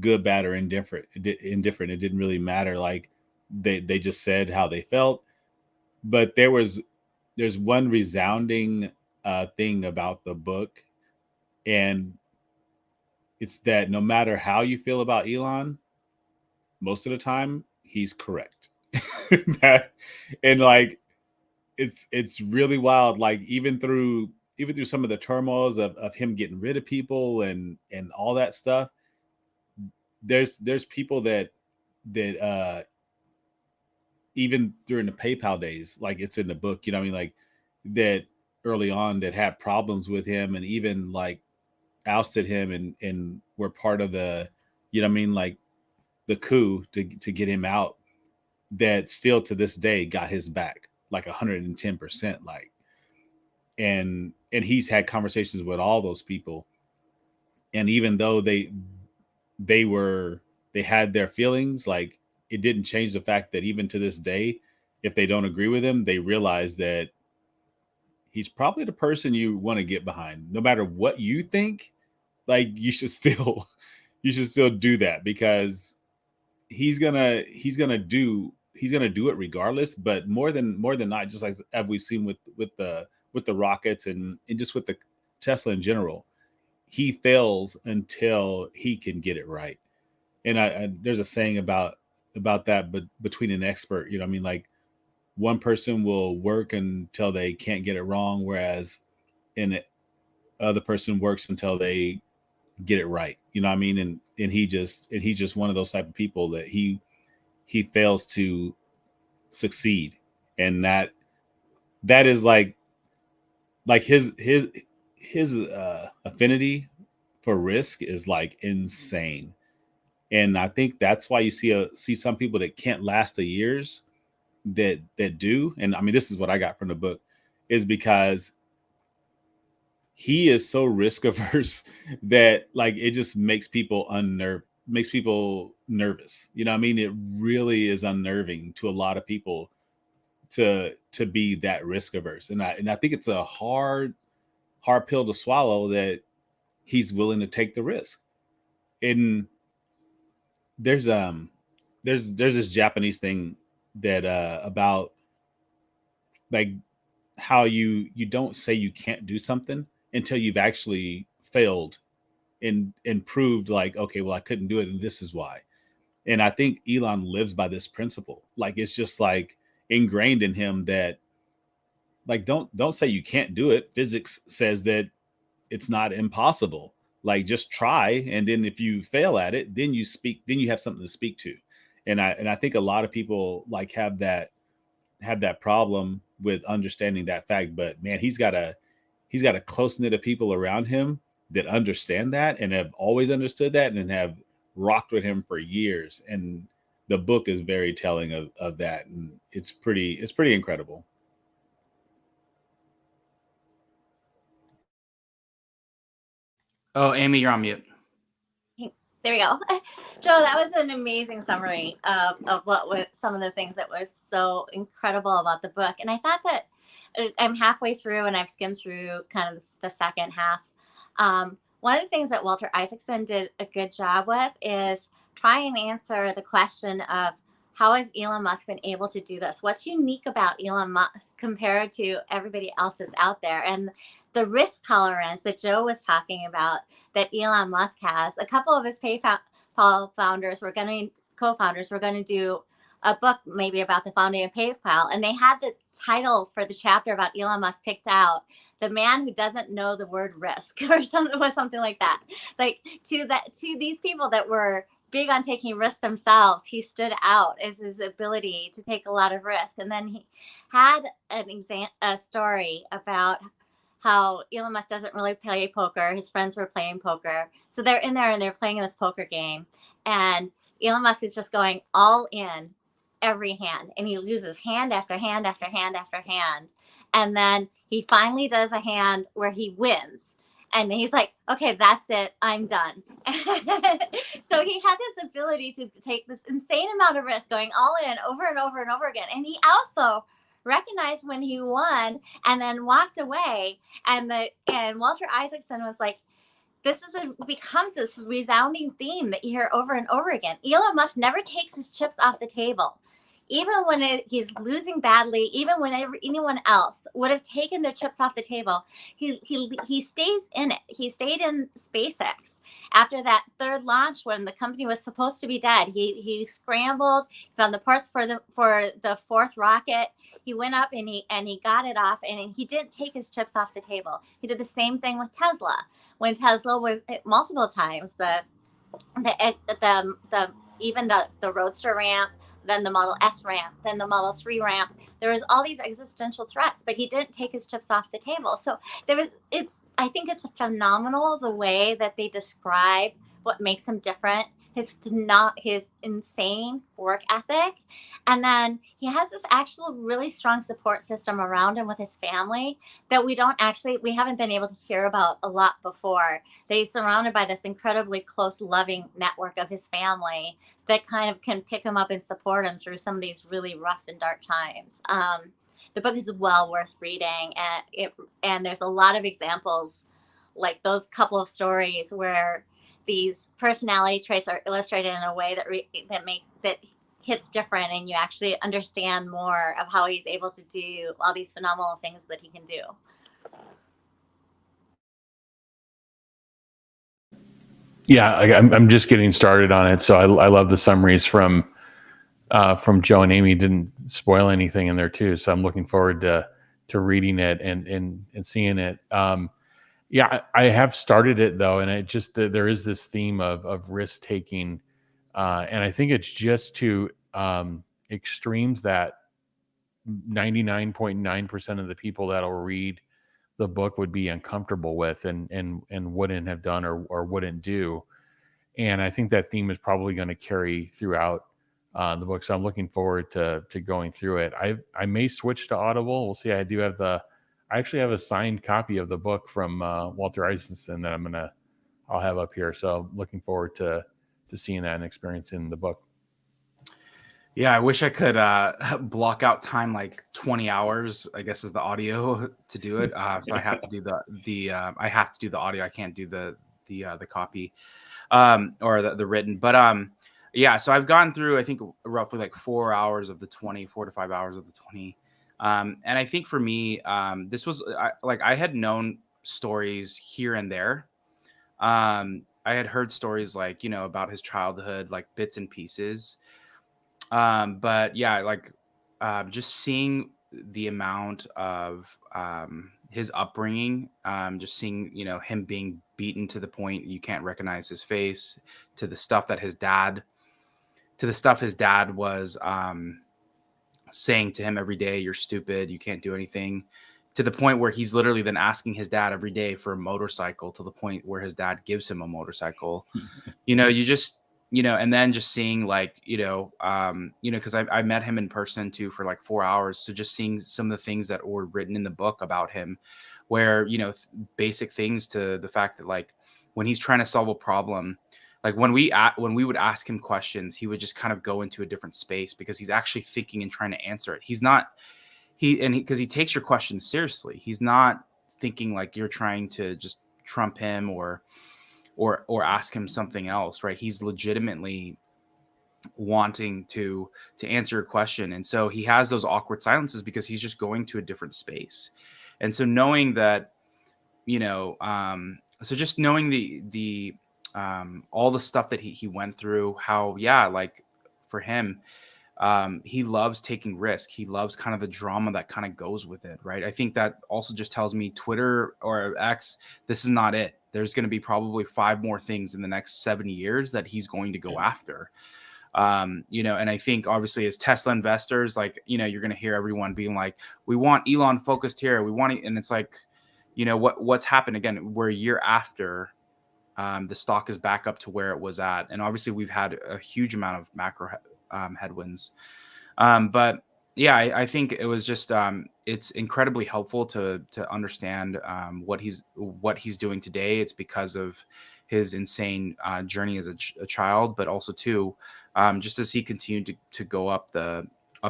good, bad, or indifferent. Indifferent. It didn't really matter. Like, they just said how they felt. But there's one resounding thing about the book, and it's that no matter how you feel about Elon, most of the time he's correct. That, and like, it's really wild. Like, even through some of the turmoils of him getting rid of people and all that stuff, there's people that even during the PayPal days, like it's in the book, you know what I mean, like, that early on that had problems with him and even like ousted him and were part of the, you know what I mean, like the coup to get him out, that still to this day got his back like 110%. Like, and he's had conversations with all those people, and even though they were they had their feelings, like, it didn't change the fact that even to this day, if they don't agree with him, they realize that he's probably the person you want to get behind. No matter what you think, like, you should still you should still do that, because he's gonna do it regardless. But more than not, just like have we seen with the rockets and just with the Tesla in general, he fails until he can get it right. And there's a saying about that, but between an expert, you know what I mean, like, one person will work until they can't get it wrong, whereas an other person works until they get it right. You know what I mean? And he's just one of those type of people that he fails to succeed. And that is like his affinity for risk is like insane. And I think that's why you see some people that can't last the years that do. And I mean, this is what I got from the book, is because he is so risk averse that, like, it just makes people nervous. You know what I mean? It really is unnerving to a lot of people to be that risk averse. And I think it's a hard pill to swallow, that he's willing to take the risk. And there's there's this Japanese thing that about, like, how you don't say you can't do something until you've actually failed and proved, like, okay, well, I couldn't do it and this is why. And I think Elon lives by this principle. Like, it's just like ingrained in him that, like, don't say you can't do it. Physics says that it's not impossible. Like, just try, and then if you fail at it, then you have something to speak to. And I think a lot of people, like, have that problem with understanding that fact. But man, he's got a close knit of people around him that understand that and have always understood that and have rocked with him for years. And the book is very telling of that, and it's pretty incredible. Oh, Amy, you're on mute. There we go. Joe, that was an amazing summary of what was some of the things that was so incredible about the book. And I thought that I'm halfway through and I've skimmed through kind of the second half. One of the things that Walter Isaacson did a good job with is try and answer the question of, how has Elon Musk been able to do this? What's unique about Elon Musk compared to everybody else that's out there? And the risk tolerance that Joe was talking about that Elon Musk has. A couple of his PayPal co-founders were going to do a book maybe about the founding of PayPal, and they had the title for the chapter about Elon Musk picked out, "The Man Who Doesn't Know the Word Risk," or something like that. Like, to these people that were big on taking risks themselves, he stood out as his ability to take a lot of risk. And then he had a story about how Elon Musk doesn't really play poker. His friends were playing poker. So they're in there and they're playing this poker game. And Elon Musk is just going all in every hand. And he loses hand after hand after hand after hand. And then he finally does a hand where he wins. And he's like, okay, that's it. I'm done. So he had this ability to take this insane amount of risk going all in over and over and over again. And he also recognized when he won and then walked away. And Walter Isaacson was like, becomes this resounding theme that you hear over and over again. Elon Musk never takes his chips off the table. Even when he's losing badly, even when anyone else would have taken their chips off the table, he stays in it. He stayed in SpaceX after that third launch when the company was supposed to be dead. He scrambled, found the parts for the fourth rocket. He went up and he got it off, and he didn't take his chips off the table. He did the same thing with Tesla. When Tesla was multiple times even the Roadster ramp, then the Model S ramp, then the Model 3 ramp. There was all these existential threats, but he didn't take his chips off the table. So I think it's phenomenal the way that they describe what makes him different, his insane work ethic. And then he has this actual really strong support system around him with his family that we haven't been able to hear about a lot before. That he's surrounded by this incredibly close, loving network of his family that kind of can pick him up and support him through some of these really rough and dark times. The book is well worth reading, and there's a lot of examples, like those couple of stories where these personality traits are illustrated in a way that hits different, and you actually understand more of how he's able to do all these phenomenal things that he can do. Yeah, I'm just getting started on it, so I love the summaries from Joe and Amy. Didn't spoil anything in there too, so I'm looking forward to reading it and seeing it. Yeah, I have started it though, and it just there is this theme of risk taking, and I think it's just to extremes that 99.9% of the people that'll read the book would be uncomfortable with and wouldn't have done or wouldn't do. And I think that theme is probably going to carry throughout the book. So I'm looking forward to going through it. I may switch to Audible. We'll see. I actually have a signed copy of the book from Walter Isaacson that I'll have up here. So looking forward to seeing that and experiencing the book. Yeah, I wish I could block out time like 20 hours, I guess is the audio to do it. So I have to do I have to do the audio. I can't do the copy or the written. But yeah, so I've gone through, I think, roughly like 4 hours of the 20, 4 to 5 hours of the 20. And I think for me, this was I had known stories here and there. I had heard stories like, about his childhood, like bits and pieces. But yeah, just seeing the amount of his upbringing, just seeing, him being beaten to the point you can't recognize his face, to the stuff his dad was saying to him every day, you're stupid, you can't do anything, to the point where he's literally then asking his dad every day for a motorcycle, to the point where his dad gives him a motorcycle. You just, and then just seeing because I met him in person too for like 4 hours. So just seeing some of the things that were written in the book about him, where, basic things to the fact that like when he's trying to solve a problem, like when we would ask him questions, he would just kind of go into a different space because he's actually thinking and trying to answer it. He's not, because he takes your questions seriously. He's not thinking like you're trying to just trump him or ask him something else, right? He's legitimately wanting to answer a question. And so he has those awkward silences because he's just going to a different space. And so knowing that, so just knowing the all the stuff that he went through, how, yeah, like for him, he loves taking risk. He loves kind of the drama that kind of goes with it, right? I think that also just tells me Twitter or X, this is not it. There's going to be probably 5 more things in the next 7 years that he's going to go after. And I think obviously as Tesla investors, like, you're going to hear everyone being like, we want Elon focused here. We want it. And it's like, what's happened again. We're a year after the stock is back up to where it was at, and obviously we've had a huge amount of macro headwinds. But yeah, I think it was just it's incredibly helpful to understand what he's doing today. It's because of his insane journey as a child, but also too, just as he continued to go up the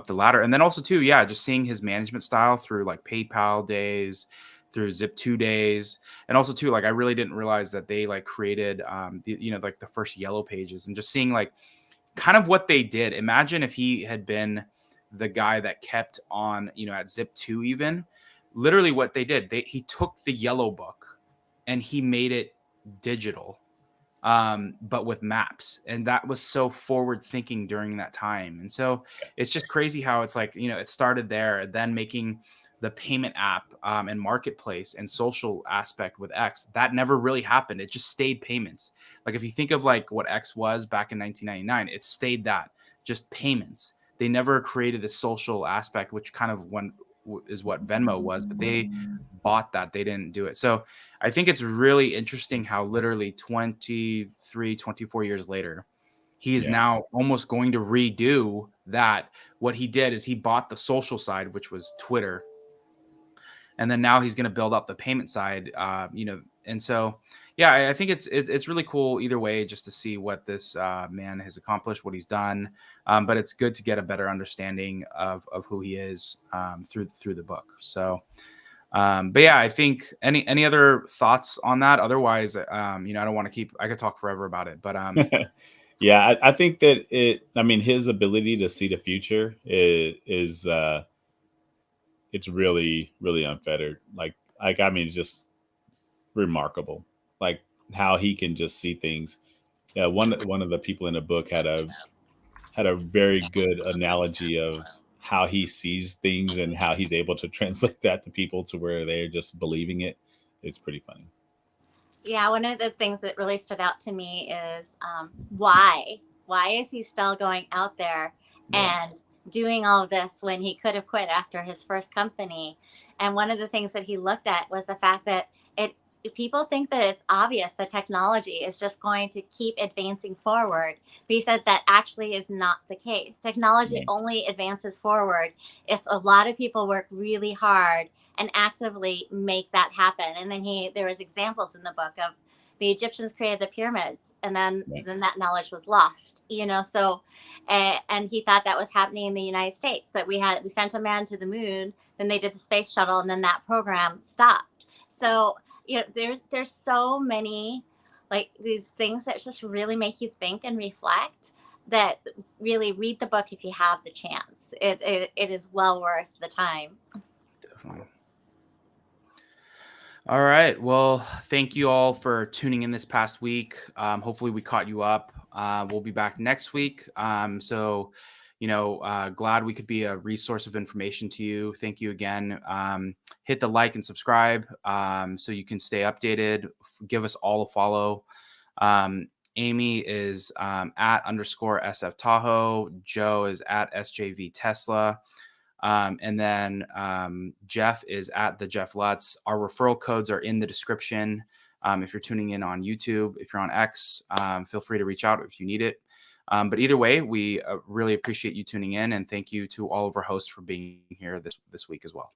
ladder, and then also too, yeah, just seeing his management style through like PayPal days, through Zip2 days, and also too, like I really didn't realize that they like created like the first yellow pages, and just seeing like kind of what they did. Imagine if he had been the guy that kept on, at Zip2 even. Literally what they did, he took the yellow book and he made it digital, but with maps. And that was so forward thinking during that time. And so it's just crazy how it's like, it started there, then making the payment app and marketplace and social aspect with X. That never really happened. It just stayed payments. Like if you think of like what X was back in 1999, it stayed that, just payments. They never created the social aspect, which kind of is what Venmo was, but they bought that. They didn't do it. So I think it's really interesting how literally 23, 24 years later, he is now almost going to redo that. What he did is he bought the social side, which was Twitter, and then now he's going to build up the payment side, and so yeah, I think it's really cool either way, just to see what this man has accomplished, what he's done, but it's good to get a better understanding of who he is through the book. So but yeah, I think any other thoughts on that? Otherwise, I don't want to I could talk forever about it, but Yeah, I think that his ability to see the future is it's really, really unfettered. It's just remarkable. Like how he can just see things. Yeah, one of the people in the book had a very good analogy of how he sees things and how he's able to translate that to people to where they're just believing it. It's pretty funny. Yeah, one of the things that really stood out to me is why? Why is he still going out there and doing all of this when he could have quit after his first company? And one of the things that he looked at was the fact that people think that it's obvious that technology is just going to keep advancing forward. But he said that actually is not the case. Technology only advances forward if a lot of people work really hard and actively make that happen. And then there was examples in the book of the Egyptians created the pyramids, and then that knowledge was lost. So and he thought that was happening in the United States, that we sent a man to the moon, then they did the space shuttle, and then that program stopped. So there's so many like these things that just really make you think and reflect, that really read the book if you have the chance. It is well worth the time. Definitely. All right. Well, thank you all for tuning in this past week. Hopefully we caught you up. We'll be back next week. Glad we could be a resource of information to you. Thank you again. Hit the like and subscribe so you can stay updated. Give us all a follow. Amy is at _SF Tahoe. Joe is at SJV Tesla. And then Jeff is at the Jeff Lutz. Our referral codes are in the description. If you're tuning in on YouTube, if you're on X, feel free to reach out if you need it. But either way, we really appreciate you tuning in, and thank you to all of our hosts for being here this week as well.